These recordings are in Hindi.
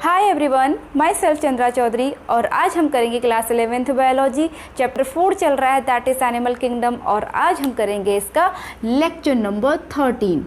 हाय everyone, myself Chandra Chaudhary और आज हम करेंगे क्लास 11th बायोलॉजी चैप्टर 4 चल रहा है दैट इज़ एनिमल किंगडम और आज हम करेंगे इसका लेक्चर नंबर 13।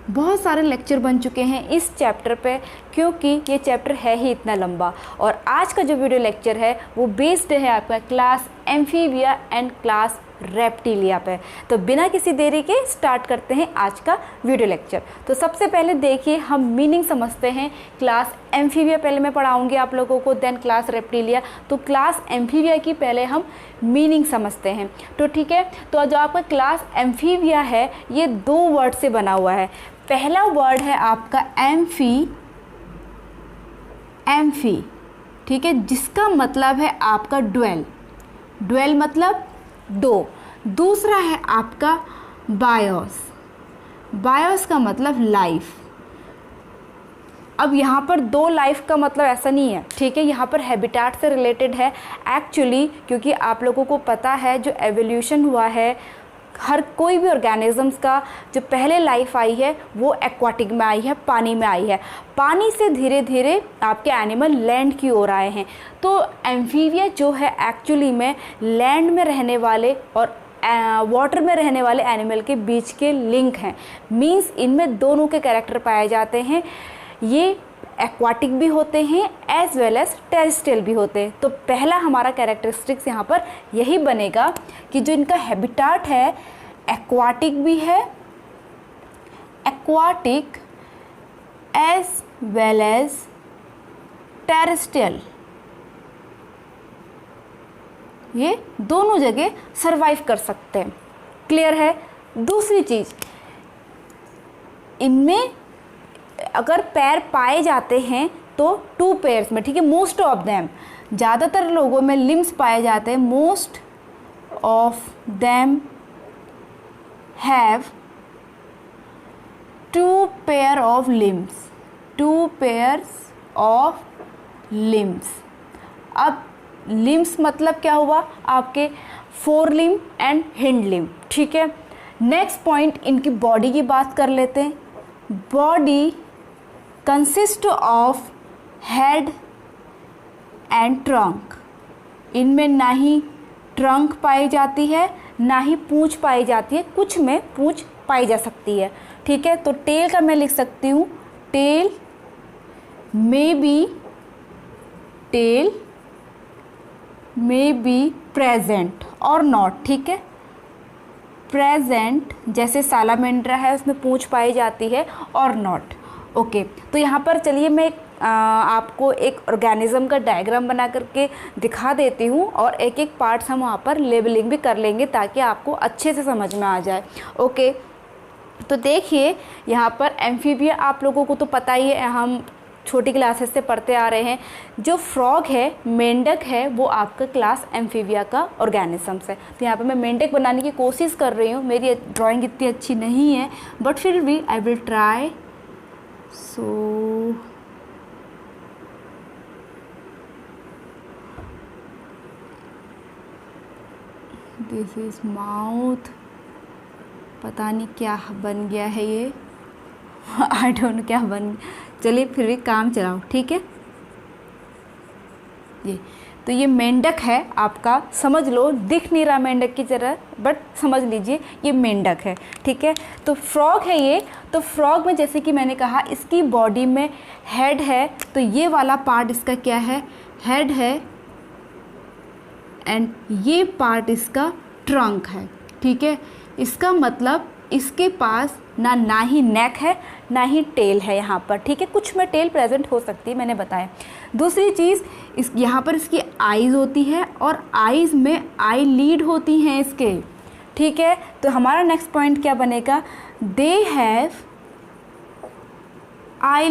बहुत सारे लेक्चर बन चुके हैं इस चैप्टर पे क्योंकि ये चैप्टर है ही इतना लंबा और आज का जो वीडियो लेक्चर है वो बेस्ड है आपका class amphibia and class reptilia पे। तो बिना किसी देरी के स्टार्ट करते हैं आज का वीडियो लेक्चर। तो सबसे पहले देखिए हम मीनिंग समझते हैं। क्लास एम्फीबिया पहले मैं पढ़ाऊंगी आप लोगों को, देन क्लास रेप्टिलिया। तो क्लास एम्फीबिया की पहले हम मीनिंग समझते हैं। तो ठीक है, तो जो आपका क्लास एम्फीबिया है ये दो वर्ड से बना हुआ है। पहला वर्ड है आपका एम्फी, ठीक है, जिसका मतलब है आपका ड्वेल मतलब दो। दूसरा है आपका बायोस का मतलब लाइफ। अब यहाँ पर दो लाइफ का मतलब ऐसा नहीं है, ठीक है, यहाँ पर हैबिटाट से रिलेटेड है एक्चुअली, क्योंकि आप लोगों को पता है जो एवोल्यूशन हुआ है हर कोई भी ऑर्गेनिजम्स का, जो पहले लाइफ आई है वो एक्वाटिक में आई है, पानी में आई है। पानी से धीरे धीरे आपके एनिमल लैंड की ओर आए हैं। तो एम्फीबिया जो है एक्चुअली में लैंड में रहने वाले और वाटर में रहने वाले एनिमल के बीच के लिंक हैं। मींस इनमें दोनों के कैरेक्टर पाए जाते हैं। ये एक्वाटिक भी होते हैं एज वेल एज टेरेस्ट्रियल भी होते हैं। तो पहला हमारा कैरेक्टरिस्टिक्स यहाँ पर यही बनेगा कि जो इनका हैबिटाट है एक्वाटिक भी है, aquatic as well as terrestrial, ये दोनों जगह सरवाइव कर सकते हैं। क्लियर है। दूसरी चीज़, इनमें अगर पैर पाए जाते हैं तो 2 पेयर्स में, ठीक है, मोस्ट ऑफ देम, ज़्यादातर लोगों में लिम्स पाए जाते हैं। Most of them have 2 pair of limbs, 2 pairs of limbs. अब लिम्स मतलब क्या हुआ आपके फोर लिम एंड हिंड लिम, ठीक है। नेक्स्ट पॉइंट, इनकी बॉडी की बात कर लेते हैं। Body consist of head and trunk. इनमें ना ही ट्रंक पाई जाती है ना ही पूंछ पाई जाती है, कुछ में पूंछ पाई जा सकती है, ठीक है। तो टेल का मैं लिख सकती हूँ, टेल मे बी प्रेजेंट और नॉट, ठीक है। प्रेजेंट जैसे सालामेंड्रा है उसमें पूंछ पाई जाती है और नॉट। ओके, तो यहाँ पर चलिए मैं आपको एक ऑर्गेनिज्म का डायग्राम बना करके दिखा देती हूँ और एक एक पार्ट्स हम वहाँ पर लेबलिंग भी कर लेंगे ताकि आपको अच्छे से समझ में आ जाए। ओके, तो देखिए यहाँ पर एम्फीबिया आप लोगों को तो पता ही है, हम छोटी क्लासेस से पढ़ते आ रहे हैं। जो फ्रॉग है, मेंढक है, वो आपका क्लास एम्फीबिया का ऑर्गेनिजम्स है। तो यहाँ पर मैं मेंढक बनाने की कोशिश कर रही हूँ। मेरी ड्राइंग इतनी अच्छी नहीं है बट फिर भी I will try. So this is mouth, पता नहीं क्या बन गया है ये आई डोंट नो क्या बन, चलिए फिर भी काम चलाओ, ठीक है। ये तो ये मेंढक है आपका, समझ लो, दिख नहीं रहा मेंढक की तरह बट समझ लीजिए ये मेंढक है, ठीक है। तो फ्रॉग है ये। तो फ्रॉग में जैसे कि मैंने कहा इसकी बॉडी में हेड है, तो ये वाला पार्ट इसका क्या है, हेड है, एंड ये पार्ट इसका ट्रंक है, ठीक है। इसका मतलब इसके पास ना ही नेक है ना ही टेल है यहाँ पर, ठीक है। कुछ में टेल प्रेजेंट हो सकती है, मैंने बताया। दूसरी चीज़, इस यहाँ पर इसकी आईज़ होती है और आईज़ में आई लीड होती हैं इसके, ठीक है। तो हमारा नेक्स्ट पॉइंट क्या बनेगा, they have I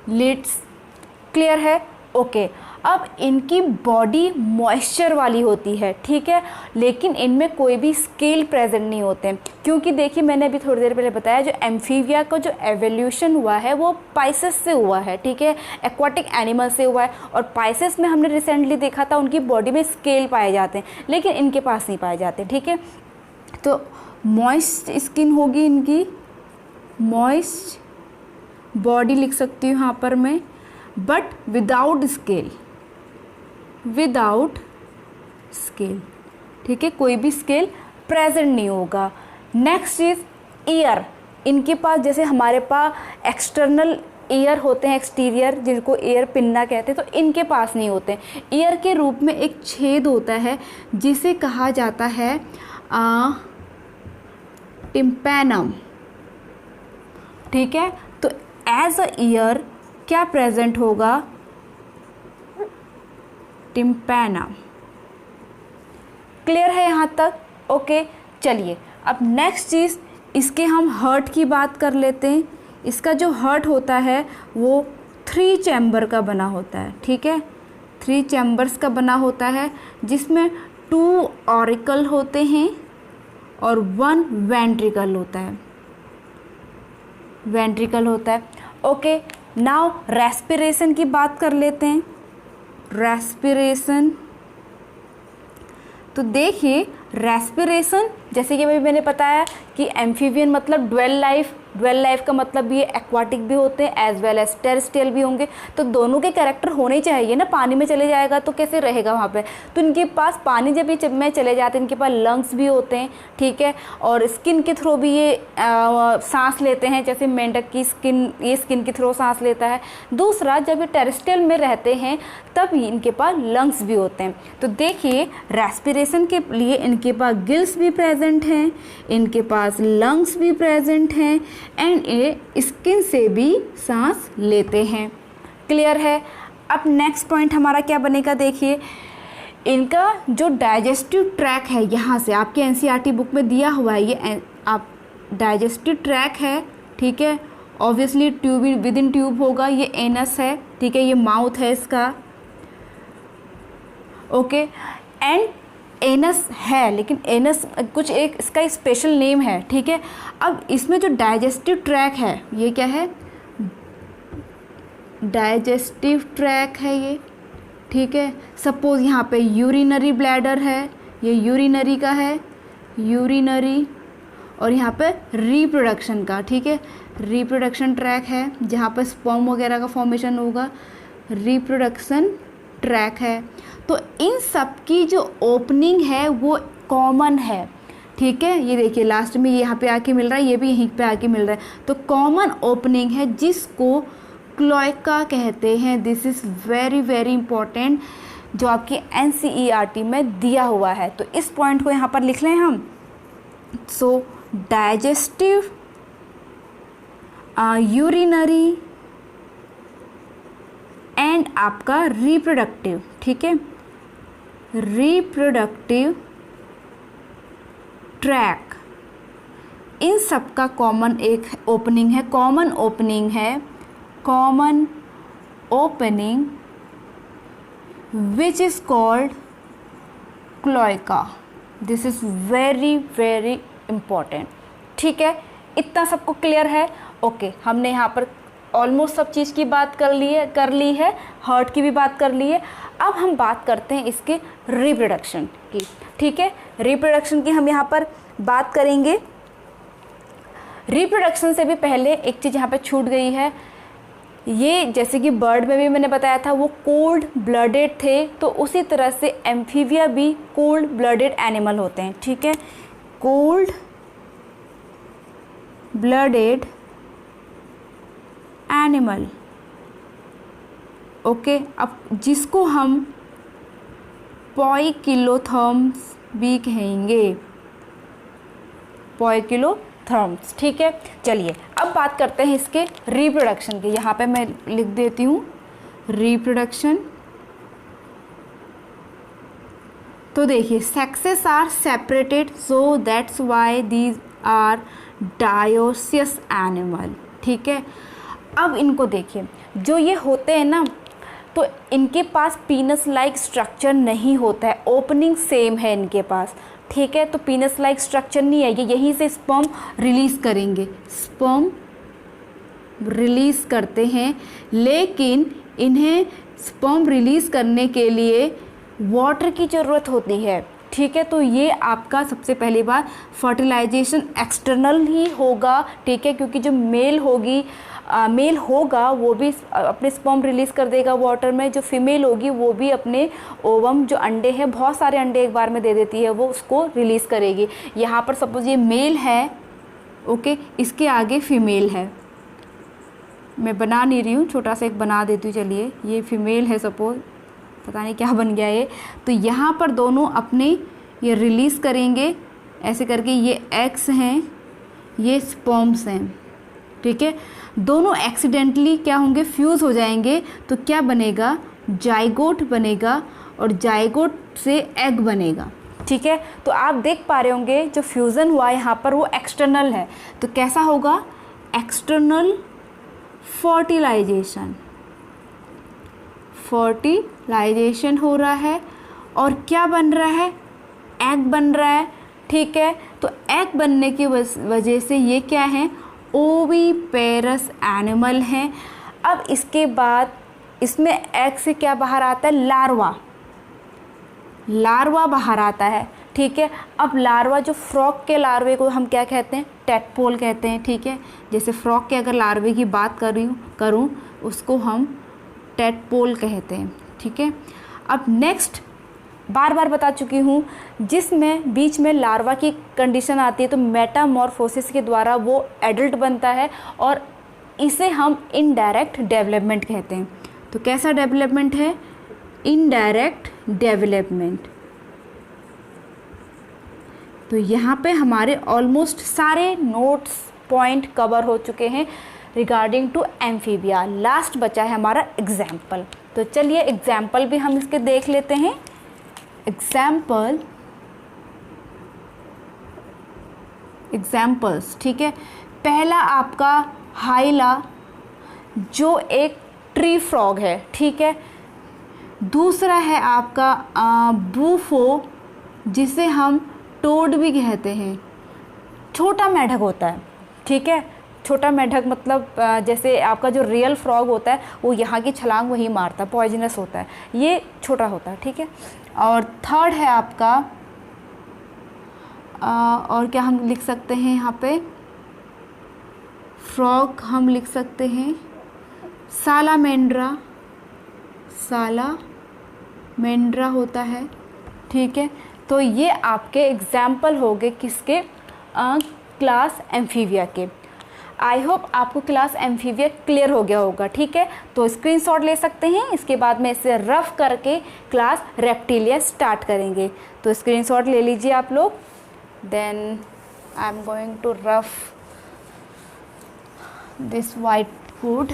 leads. Clear है। ओके, अब इनकी बॉडी मॉइस्चर वाली होती है, ठीक है, लेकिन इनमें कोई भी स्केल प्रेजेंट नहीं होते हैं क्योंकि देखिए मैंने अभी थोड़ी देर पहले बताया जो एम्फीबिया का जो एवोल्यूशन हुआ है वो पाइसेस से हुआ है, ठीक है, एक्वाटिक एनिमल से हुआ है। और पाइसेस में हमने रिसेंटली देखा था उनकी बॉडी में स्केल पाए जाते हैं लेकिन इनके पास नहीं पाए जाते, ठीक है। तो मॉइस्ट स्किन होगी इनकी, मॉइस्ट बॉडी लिख सकती हूँ यहाँ पर मैं, but without scale, without scale, ठीक है, कोई भी स्केल प्रेजेंट नहीं होगा। नेक्स्ट इज ईयर, इनके पास जैसे हमारे पास एक्सटर्नल ईयर होते हैं, एक्सटीरियर, जिनको ईयर पिन्ना कहते हैं, तो इनके पास नहीं होते। ईयर के रूप में एक छेद होता है जिसे कहा जाता है टिम्पैनम, ठीक है। तो एज अ ईयर क्या प्रेजेंट होगा, टिम्पैनम। क्लियर है यहाँ तक? ओके, चलिए अब नेक्स्ट चीज़, इसके हम हार्ट की बात कर लेते हैं। इसका जो हार्ट होता है वो 3 चैम्बर का बना होता है, ठीक है, 3 चैम्बर्स का बना होता है, जिसमें 2 ऑरिकल होते हैं और 1 वेंट्रिकल होता है, वेंट्रिकल होता है। ओके, नाउ रेस्पिरेशन की बात कर लेते हैं। रेस्पिरेशन, तो देखिए रेस्पिरेशन, जैसे कि अभी मैंने बताया कि एम्फीबियन मतलब ड्वेल लाइफ, ड्वेल लाइफ का मतलब ये एक्वाटिक भी होते हैं एज वेल एज टेरेस्ट्रियल भी होंगे, तो दोनों के कैरेक्टर होने चाहिए ना। पानी में चले जाएगा तो कैसे रहेगा वहाँ पे, तो इनके पास पानी जब ये में चले जाते हैं, इनके पास लंग्स भी होते हैं, ठीक है, और स्किन के थ्रू भी ये सांस लेते हैं, जैसे मेंढक की स्किन, ये स्किन के थ्रू सांस लेता है। दूसरा, जब ये टेरेस्ट्रियल में रहते हैं तब इनके पास लंग्स भी होते हैं। तो देखिए रेस्पिरेशन के लिए इनके पास गिल्स भी प्रेजेंट हैं, इनके पास लंग्स भी प्रेजेंट हैं, एंड ये स्किन से भी सांस लेते हैं। क्लियर है? अब नेक्स्ट पॉइंट हमारा क्या बनेगा, देखिए इनका जो डाइजेस्टिव ट्रैक है, यहाँ से आपके एनसीईआरटी बुक में दिया हुआ है, ये आप डाइजेस्टिव ट्रैक है, ठीक है, obviously tube with in tube होगा, ये एनस है, ठीक है, ये माउथ है इसका, ओके, एंड एनस है, लेकिन एनस कुछ एक इसका स्पेशल नेम है, ठीक है। अब इसमें जो डाइजेस्टिव ट्रैक है, ये क्या है, डाइजेस्टिव ट्रैक है ये, ठीक है। सपोज यहाँ पे यूरिनरी ब्लैडर है, ये यूरिनरी का है, यूरिनरी, और यहाँ पे रिप्रोडक्शन का, ठीक है, रिप्रोडक्शन ट्रैक है, जहाँ पर स्पर्म वगैरह का फॉर्मेशन होगा, रिप्रोडक्शन ट्रैक है। तो इन सब की जो ओपनिंग है वो कॉमन है, ठीक है, ये देखिए लास्ट में ये यहाँ पे आके मिल रहा है, ये भी यहीं पे आके मिल रहा है, तो कॉमन ओपनिंग है जिसको क्लोएका कहते हैं। This is very very important, जो आपकी एनसीईआरटी में दिया हुआ है, तो इस पॉइंट को यहाँ पर लिख लें हम। सो डाइजेस्टिव, यूरिनरी एंड आपका रिप्रोडक्टिव, ठीक है, रिप्रोडक्टिव ट्रैक, इन सब का कॉमन एक ओपनिंग है, कॉमन ओपनिंग है, common opening which is called cloaca. This is very very important, ठीक है, इतना सबको क्लियर है? ओके, हमने यहाँ पर ऑलमोस्ट सब चीज़ की बात कर ली है, हार्ट की भी बात कर ली है। अब हम बात करते हैं इसके रिप्रोडक्शन की, ठीक है, रिप्रोडक्शन की हम यहाँ पर बात करेंगे। रिप्रोडक्शन से भी पहले एक चीज़ यहाँ पे छूट गई है, ये जैसे कि बर्ड में भी मैंने बताया था वो कोल्ड ब्लडेड थे, तो उसी तरह से एम्फीबिया भी कोल्ड ब्लडेड एनिमल होते हैं, ठीक है, कोल्ड ब्लडेड एनिमल, ओके। अब जिसको हम पोइकिलोथर्म्स भी कहेंगे, पोइकिलोथर्म्स, ठीक है। चलिए अब बात करते हैं इसके रिप्रोडक्शन की, यहाँ पे मैं लिख देती हूँ रिप्रोडक्शन। तो देखिए sexes are separated, so that's why these are dioecious animal, ठीक है। अब इनको देखिए, जो ये होते हैं ना, तो इनके पास पीनस लाइक स्ट्रक्चर नहीं होता है, ओपनिंग सेम है इनके पास, ठीक है, तो पीनस लाइक स्ट्रक्चर नहीं है, ये यहीं से स्पर्म रिलीज़ करेंगे, स्पर्म रिलीज़ करते हैं, लेकिन इन्हें स्पर्म रिलीज़ करने के लिए वाटर की ज़रूरत होती है, ठीक है। तो ये आपका सबसे पहली बार फर्टिलाइजेशन एक्सटर्नल ही होगा, ठीक है, क्योंकि जो मेल होगी मेल होगा वो भी अपने स्पर्म रिलीज़ कर देगा वाटर में, जो फीमेल होगी वो भी अपने ओवम जो अंडे हैं, बहुत सारे अंडे एक बार में दे देती है, वो उसको रिलीज़ करेगी। यहाँ पर सपोज ये मेल है, ओके, इसके आगे फीमेल है, मैं बना नहीं रही हूँ, छोटा सा एक बना देती हूँ, चलिए ये फीमेल है सपोज, पता नहीं क्या बन गया ये। तो यहाँ पर दोनों अपने ये रिलीज़ करेंगे ऐसे करके, ये एग्स हैं, ये स्पर्म्स हैं, ठीक है। दोनों एक्सीडेंटली क्या होंगे, फ्यूज़ हो जाएंगे, तो क्या बनेगा, जाइगोट बनेगा, और जाइगोट से एग बनेगा, ठीक है। तो आप देख पा रहे होंगे जो फ्यूज़न हुआ यहाँ पर वो एक्सटर्नल है, तो कैसा होगा, एक्सटर्नल फर्टिलाइजेशन, फर्टिलाइजेशन हो रहा है, और क्या बन रहा है, एग बन रहा है, ठीक है। तो एग बनने की वजह से ये क्या है, ओवीपेरस एनिमल हैं। अब इसके बाद इसमें एग से क्या बाहर आता है, लार्वा, लार्वा बाहर आता है, ठीक है। अब लार्वा, जो फ्रॉग के लार्वे को हम क्या कहते हैं, टेडपोल कहते हैं, ठीक है। जैसे फ्रॉग के अगर लार्वे की बात करूँ उसको हम टेडपोल कहते हैं, ठीक है। अब नेक्स्ट, बार बार बता चुकी हूँ, जिसमें बीच में लार्वा की कंडीशन आती है तो मेटामॉर्फोसिस के द्वारा वो एडल्ट बनता है, और इसे हम इनडायरेक्ट डेवलपमेंट कहते हैं। तो कैसा डेवलपमेंट है, इनडायरेक्ट डेवलपमेंट। तो यहाँ पे हमारे ऑलमोस्ट सारे नोट्स पॉइंट कवर हो चुके हैं रिगार्डिंग टू एम्फीबिया। लास्ट बचा है हमारा एग्जाम्पल, तो चलिए एग्जाम्पल भी हम इसके देख लेते हैं। एग्जाम्पल्स, ठीक है। पहला आपका हाइला, जो एक ट्री फ्रॉग है, ठीक है। दूसरा है आपका बूफो, जिसे हम टोड भी कहते हैं, छोटा मेढक होता है, ठीक है। छोटा मेढक मतलब जैसे आपका जो रियल फ्रॉग होता है वो यहाँ की छलांग वही मारता है, पॉइजनस होता है, ये छोटा होता है, ठीक है। और थर्ड है आपका और क्या हम लिख सकते हैं यहाँ पे, फ्रॉग हम लिख सकते हैं सालामेंड्रा, सालामेंड्रा होता है, ठीक है। तो ये आपके एग्जाम्पल हो गए किसके, क्लास एम्फीबिया के। आई होप आपको क्लास एम्फीबिया क्लियर हो गया होगा, ठीक है। तो स्क्रीनशॉट ले सकते हैं, इसके बाद में इसे रफ करके क्लास रेप्टिलिया स्टार्ट करेंगे। तो स्क्रीनशॉट ले लीजिए आप लोग, then I am going to rough this white board.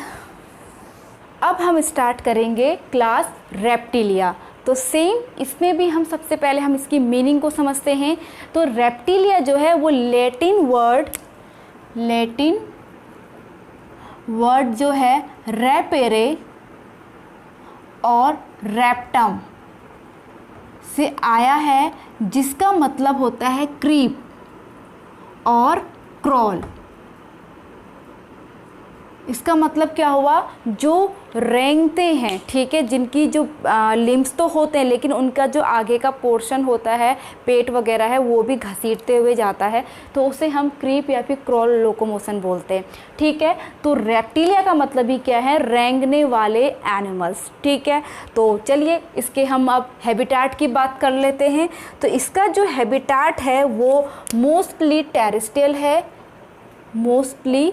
अब हम स्टार्ट करेंगे क्लास रेप्टिलिया। तो सेम इसमें भी हम सबसे पहले हम इसकी मीनिंग को समझते हैं। तो रेप्टिलिया जो है वो लैटिन वर्ड जो है रेपेरे और रेप्टम से आया है, जिसका मतलब होता है क्रीप और क्रॉल। इसका मतलब क्या हुआ, जो रेंगते हैं, ठीक है, जिनकी जो लिम्स तो होते हैं लेकिन उनका जो आगे का पोर्शन होता है, पेट वगैरह है, वो भी घसीटते हुए जाता है, तो उसे हम क्रीप या फिर क्रॉल लोकोमोशन बोलते हैं, ठीक है। तो रेप्टिलिया का मतलब ही क्या है, रेंगने वाले एनिमल्स, ठीक है। तो चलिए इसके हम अब हैबिटेट की बात कर लेते हैं। तो इसका जो हैबिटेट है वो मोस्टली टेरेस्ट्रियल है, मोस्टली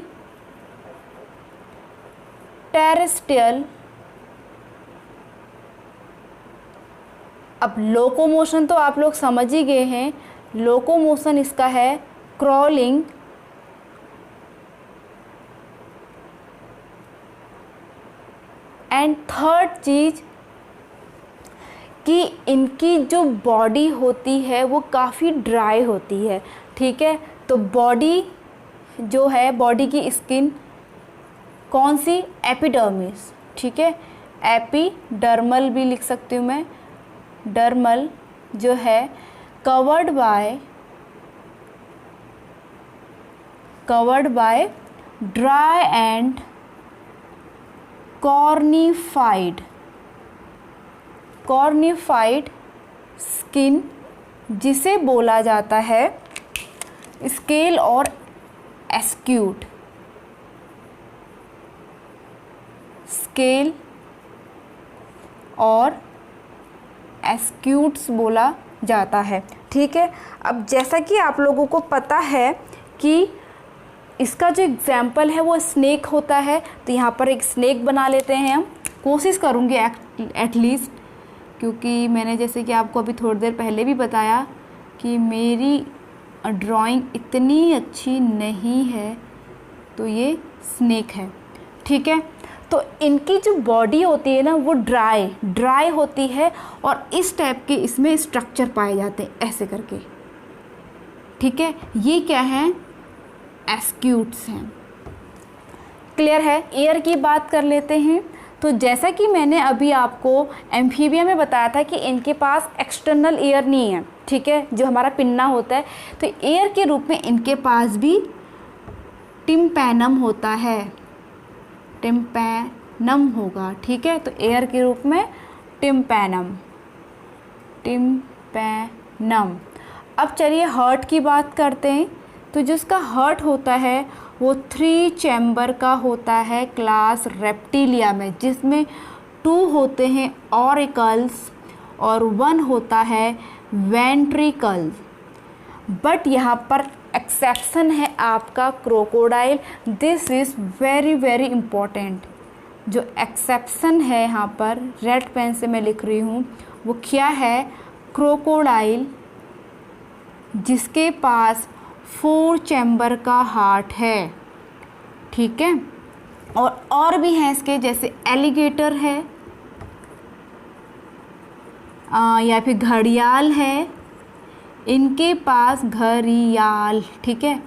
टेरेस्ट्रियल। अब लोकोमोशन तो आप लोग समझ ही गए हैं, लोकोमोशन इसका है क्रॉलिंग, एंड थर्ड चीज कि इनकी जो बॉडी होती है वो काफ़ी ड्राई होती है, ठीक है। तो बॉडी जो है, बॉडी की स्किन कौन सी, एपिडर्मिस, ठीक है। एपिडर्मल भी लिख सकती हूँ मैं, डर्मल जो है covered by dry and cornified skin, जिसे बोला जाता है स्केल और एस्क्यूट, स्केल और एस्क्यूट्स बोला जाता है। ठीक है, अब जैसा कि आप लोगों को पता है कि इसका जो एग्जाम्पल है वो स्नेक होता है, तो यहाँ पर एक स्नेक बना लेते हैं हम। कोशिश करूँगी एटलीस्ट, क्योंकि मैंने जैसे कि आपको अभी थोड़ी देर पहले भी बताया कि मेरी ड्राइंग इतनी अच्छी नहीं है, तो ये स्नेक है। ठीक है, तो इनकी जो बॉडी होती है ना वो ड्राई होती है और इस टाइप के इसमें स्ट्रक्चर पाए जाते हैं ऐसे करके। ठीक है, ये क्या है? एस्क्यूट्स हैं। क्लियर है? एयर की बात कर लेते हैं। तो जैसा कि मैंने अभी आपको एम्फीबिया में बताया था कि इनके पास एक्सटर्नल एयर नहीं है। ठीक है, जो हमारा पिन्ना होता है, तो एयर के रूप में इनके पास भी टिम्पैनम होता है, टिम्पैनम होगा। ठीक है, तो एयर के रूप में टिम्पैनम। अब चलिए हार्ट की बात करते हैं। तो जिसका हार्ट होता है वो 3 चैम्बर का होता है क्लास रेप्टिलिया में, जिसमें 2 होते हैं ऑरिकल्स और 1 होता है वेंट्रिकल्स। बट यहाँ पर एक्सेप्शन है आपका crocodile. This is very very important. जो एक्सेप्शन है यहाँ पर रेड पेन से मैं लिख रही हूँ, वो क्या है? क्रोकोडाइल, जिसके पास 4 चैम्बर का हार्ट है। ठीक है, और भी हैं इसके, जैसे एलिगेटर है या फिर घड़ियाल है, इनके पास घड़ियाल। ठीक है,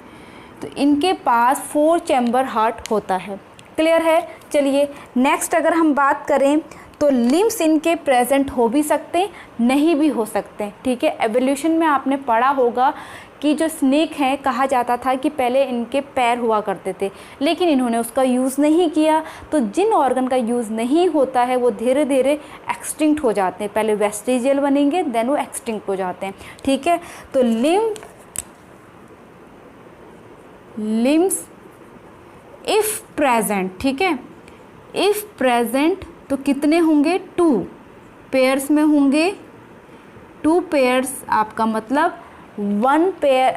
तो इनके पास 4 चैम्बर हार्ट होता है। क्लियर है? चलिए नेक्स्ट अगर हम बात करें तो लिम्स इनके प्रेजेंट हो भी सकते, नहीं भी हो सकते। ठीक है, एवोल्यूशन में आपने पढ़ा होगा कि जो स्नेक हैं कहा जाता था कि पहले इनके पैर हुआ करते थे, लेकिन इन्होंने उसका यूज़ नहीं किया। तो जिन ऑर्गन का यूज़ नहीं होता है वो धीरे धीरे एक्सटिंक्ट हो जाते हैं। पहले वेस्टिजियल बनेंगे, देन वो एक्सटिंक्ट हो जाते हैं। ठीक है, तो लिम्स इफ़ प्रेजेंट, ठीक है, इफ़ प्रेजेंट तो कितने होंगे? 2 पेयर्स में होंगे। 2 पेयर्स आपका मतलब 1 पेयर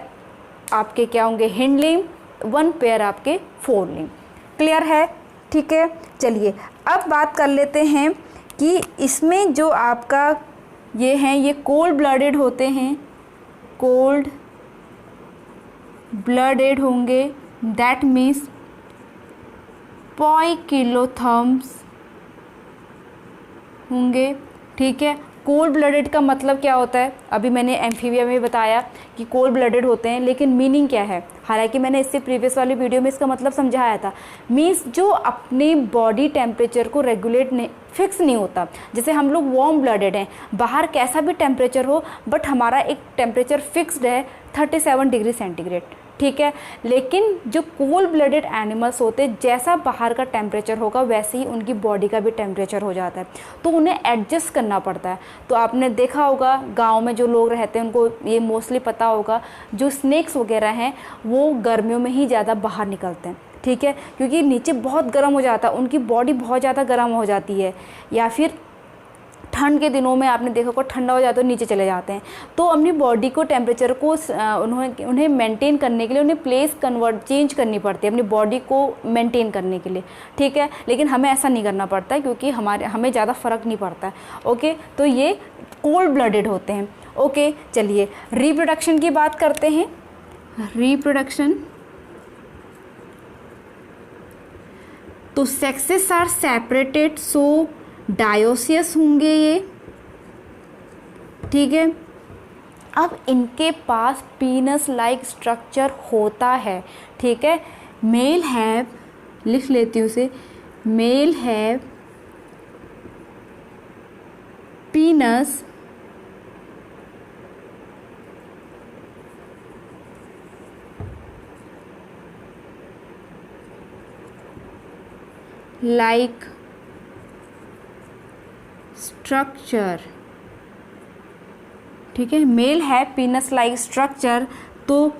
आपके क्या होंगे? हिंड लिम्ब, 1 पेयर आपके फोर लिम्ब। क्लियर है? ठीक है, चलिए अब बात कर लेते हैं कि इसमें जो आपका ये हैं, ये कोल्ड ब्लडेड होते हैं, कोल्ड ब्लडेड होंगे। दैट मीन्स पोइकिलोथर्म्स होंगे। ठीक है, कोल्ड ब्लडेड का मतलब क्या होता है? अभी मैंने एम्फीबिया में बताया कि कोल्ड ब्लडेड होते हैं, लेकिन मीनिंग क्या है? हालांकि मैंने इससे प्रीवियस वाली वीडियो में इसका मतलब समझाया था। मीन्स जो अपने बॉडी टेम्परेचर को रेगुलेट नहीं, फिक्स नहीं होता। जैसे हम लोग वार्म ब्लडेड हैं, बाहर कैसा भी टेम्परेचर हो बट हमारा एक टेम्परेचर फिक्स्ड है 37 डिग्री सेंटीग्रेड। ठीक है, लेकिन जो कोल्ड ब्लडेड एनिमल्स होते हैं, जैसा बाहर का टेम्परेचर होगा वैसे ही उनकी बॉडी का भी टेम्परेचर हो जाता है, तो उन्हें एडजस्ट करना पड़ता है। तो आपने देखा होगा गांव में जो लोग रहते हैं उनको ये मोस्टली पता होगा, जो स्नेक्स वगैरह हैं वो गर्मियों में ही ज़्यादा बाहर निकलते हैं। ठीक है, क्योंकि नीचे बहुत गर्म हो जाता है, उनकी बॉडी बहुत ज़्यादा गर्म हो जाती है, या फिर ठंड के दिनों में आपने देखा होगा ठंडा हो जाता है नीचे चले जाते हैं। तो अपनी बॉडी को टेम्परेचर को उन्हें मेंटेन करने के लिए उन्हें प्लेस चेंज करनी पड़ती है अपनी बॉडी को मेंटेन करने के लिए। ठीक है, लेकिन हमें ऐसा नहीं करना पड़ता है क्योंकि हमें ज़्यादा फ़र्क नहीं पड़ता है। ओके, तो ये कोल्ड ब्लडेड होते हैं। ओके, चलिए रिप्रोडक्शन की बात करते हैं। रिप्रोडक्शन, तो sexes are separated, so dioecious होंगे ये। ठीक है, अब इनके पास पीनस लाइक स्ट्रक्चर होता है। ठीक है, मेल हैव, लिख लेती हूँ उसे, male have penis like structure. ठीक है, मेल है पीनस लाइक स्ट्रक्चर, तो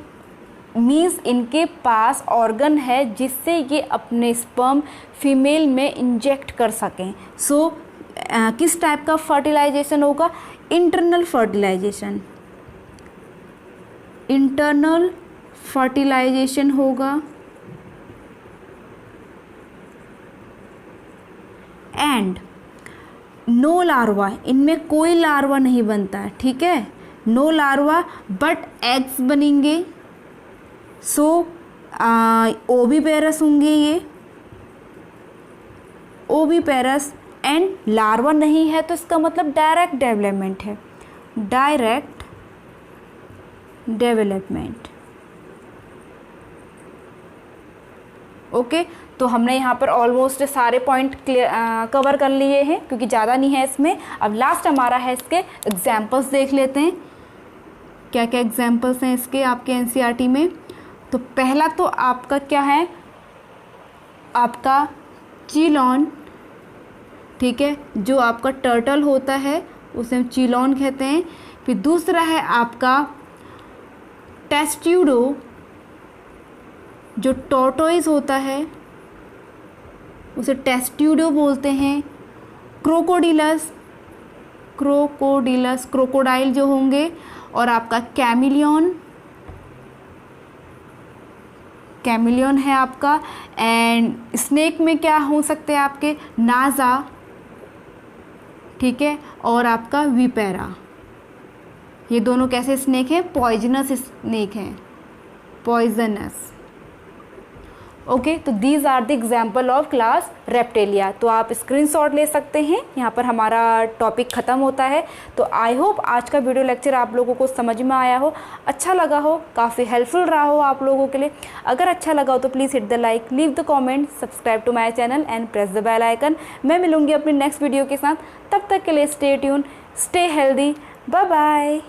मीन्स इनके पास ऑर्गन है जिससे ये अपने स्पर्म फीमेल में इंजेक्ट कर सकें। सो किस टाइप का फर्टिलाइजेशन होगा? इंटरनल फर्टिलाइजेशन, इंटरनल फर्टिलाइजेशन होगा। एंड नो लार्वा, इनमें कोई लार्वा नहीं बनता है, ठीक है, नो लार्वा बट एग्स बनेंगे। सो ओविपेरस होंगे ये, ओविपेरस। एंड लार्वा नहीं है तो इसका मतलब डायरेक्ट डेवलपमेंट है, डायरेक्ट डेवलपमेंट। ओके, तो हमने यहाँ पर ऑलमोस्ट सारे पॉइंट कवर कर लिए हैं क्योंकि ज़्यादा नहीं है इसमें। अब लास्ट हमारा है इसके एग्जाम्पल्स देख लेते हैं, क्या क्या एग्जाम्पल्स हैं इसके आपके एनसीईआरटी में। तो पहला तो आपका क्या है, आपका चीलॉन, ठीक है, जो आपका टर्टल होता है उसे हम चीलॉन कहते हैं। फिर दूसरा है आपका टेस्ट्यूडो, जो टॉर्टोइज होता है उसे टेस्ट्यूडो बोलते हैं। क्रोकोडिलस, क्रोकोडिलस क्रोकोडाइल जो होंगे। और आपका कैमिलियन, कैमिलियन है आपका। एंड स्नेक में क्या हो सकते हैं आपके, नाजा, ठीक है, और आपका विपेरा। ये दोनों कैसे स्नेक हैं? पॉइजनस स्नेक हैं, पॉइजनस। ओके, तो these are the example of class Reptilia. तो आप स्क्रीनशॉट ले सकते हैं, यहाँ पर हमारा टॉपिक ख़त्म होता है। तो आई होप आज का वीडियो लेक्चर आप लोगों को समझ में आया हो, अच्छा लगा हो, काफ़ी हेल्पफुल रहा हो आप लोगों के लिए। अगर अच्छा लगा हो तो please hit the like, leave the comment, subscribe to my channel and press the bell icon. मैं मिलूंगी अपनी नेक्स्ट वीडियो के साथ, तब तक के लिए stay tune, stay healthy, bye bye.